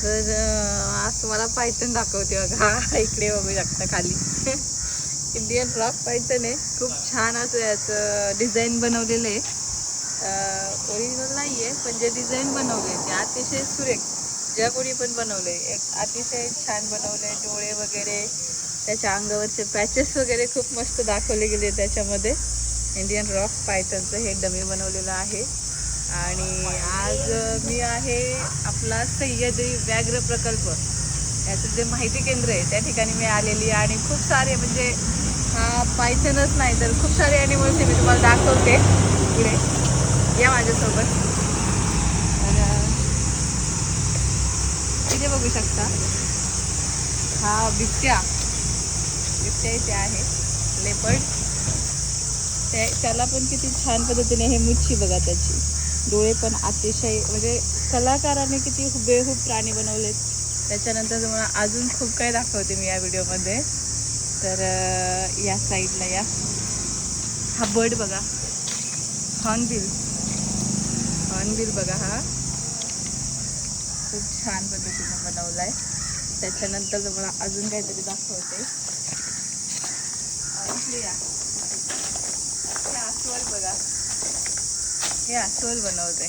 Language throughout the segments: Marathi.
तर आज तुम्हाला पायथन दाखवते बघा. इकडे बघू शकता खाली इंडियन रॉक पायथन आहे. खूप छान असं याचं डिझाईन बनवलेलं आहे. ओरिजिनल नाही आहे, पण जे डिझाईन बनवले ते अतिशय सुरेख. ज्या कोणी पण बनवले अतिशय छान बनवले. डोळे वगैरे, त्याच्या अंगावरचे पॅचेस वगैरे खूप मस्त दाखवले गेले. त्याच्यामध्ये इंडियन रॉक पायथनचं हे डमी बनवलेलं आहे. आणि आज मी आहे आपला सह्याद्री व्याघ्र प्रकल्प, याचं जे माहिती केंद्र आहे त्या ठिकाणी मी आलेली आहे. आणि खूप सारे म्हणजे हा पायथनच नाही तर खूप सारे ॲनिमल्स मी तुम्हाला दाखवते पुढे. या माझ्यासोबत. तर इथे बघू शकता हा बिबट्या इथे आहे. लेपर्ड त्याला पण किती छान पद्धतीने हे मुच्छी बघा, त्याची डोळे पण अतिशय म्हणजे कलाकाराने किती हुबेहूब प्राणी बनवलेत. त्याच्यानंतर तुम्हाला अजून खूप काही दाखवते मी या व्हिडिओमध्ये. तर या साईडला या हा बर्ड बघा, हॉर्नबिल बघा, हा खूप छान पद्धतीने बनवलाय. त्याच्यानंतर तुम्हाला अजून काहीतरी दाखवते. हे अस्वल बघा, हे अस्वल बनवते.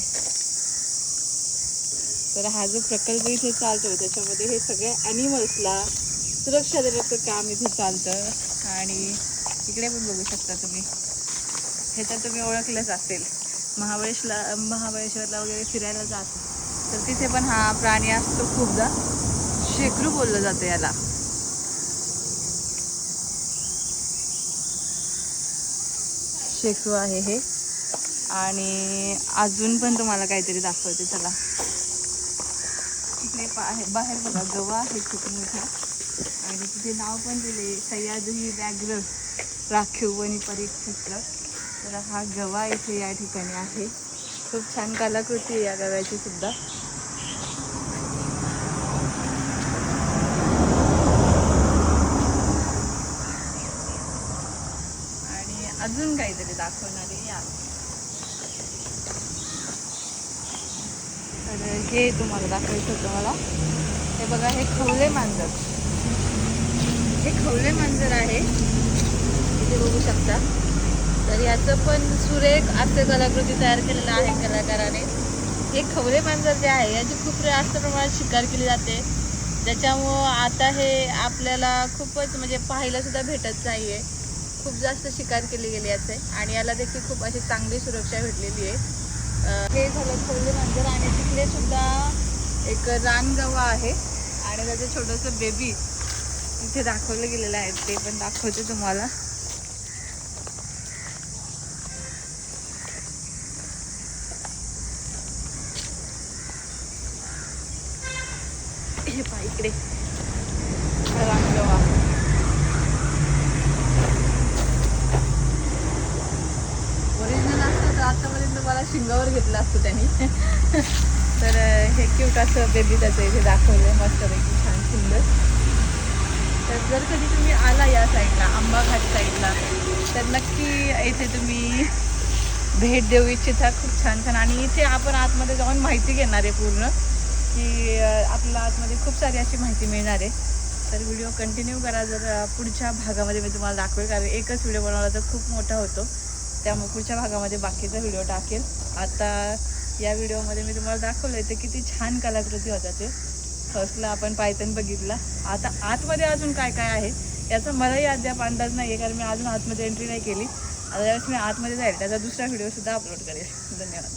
तर हा जो प्रकल्प इथे चालतोय त्याच्यामध्ये हे सगळ्या ॲनिमल्सला सुरक्षा देण्याचं काम इथे चालतं. आणि इकडे पण बघू शकता तुम्ही, हे तर तुम्ही ओळखलंच असेल. महाबळेश्वरला वगैरे फिरायला जात तर तिथे पण हा प्राणी असतो खूपदा. शेकरू बोललं जातं याला. शेकरू आहे हे. आणि अजून पण तुम्हाला काहीतरी दाखवते. चला इकडे बाहेर बघा गवा आहे खूप मोठा. आणि तिथे नाव पण दिले सह्याद्री व्याघ्र राखीव वनी परिक्षेत्र. तर हा गवा इथे या ठिकाणी आहे. खूप छान कलाकृती आहे या गव्याची सुद्धा. आणि अजून काहीतरी दाखवणार आहे या. तर हे तुम्हाला दाखवायचं होतं मला. हे बघा, हे खवले मांजर, हे खवले मांजर आहे. इथे बघू शकता. तर याचं पण सुरेख असे कलाकृती तयार केलेलं आहे कलाकाराने. हे खवले मांजर जे आहे याची खूप जास्त प्रमाणात शिकार केली जाते. ज्याच्यामुळं आता हे आपल्याला खूपच म्हणजे पाहायला सुद्धा भेटत नाही आहे. खूप जास्त शिकार केली गेली याचे. आणि याला देखील खूप अशी चांगली सुरक्षा भेटलेली आहे. हे झालं खवले मांजर. आणि तिकडे सुद्धा एक रानगवा आहे आणि त्याचं छोटंसं बेबी इथे दाखवलं गेलेलं आहे. ते पण दाखवते तुम्हाला. हे पहा इकडे रानगवा. ओरिजिनल असतं तर आतापर्यंत मला शिंगावर घेतलं असतं त्यांनी. तर हे क्यूट असं बेबी त्याचं इथे दाखवलं मस्तपैकी छान सुंदर. तर जर कधी तुम्ही आला या साईडला आंबाघाट साईडला तर नक्की इथे तुम्ही भेट देऊ इच्छिता. खूप छान छान. आणि इथे आपण आतमध्ये जाऊन माहिती घेणार आहे पूर्ण, की आपल्याला आतमध्ये खूप सारी अशी माहिती मिळणार आहे. तर व्हिडिओ कंटिन्यू करा. जर पुढच्या भागामध्ये मी तुम्हाला दाखवेल, कारण एकच व्हिडिओ बनवला तर खूप मोठा होतो. त्यामुळे पुढच्या भागामध्ये बाकीचा व्हिडिओ टाकेल. आता या व्हिडिओमध्ये मी तुम्हाला दाखवलं आहे ते किती छान कलाकृती होत्या. ते फर्स्टला आपण पायथन बघितला. आता आतमध्ये अजून काय काय आहे याचा मलाही अद्याप अंदाज नाही आहे, कारण मी अजून आतमध्ये एंट्री नाही केली. आता ज्यावेळेस मी आतमध्ये जाईल त्याचा दुसरा व्हिडिओसुद्धा अपलोड करेल. धन्यवाद.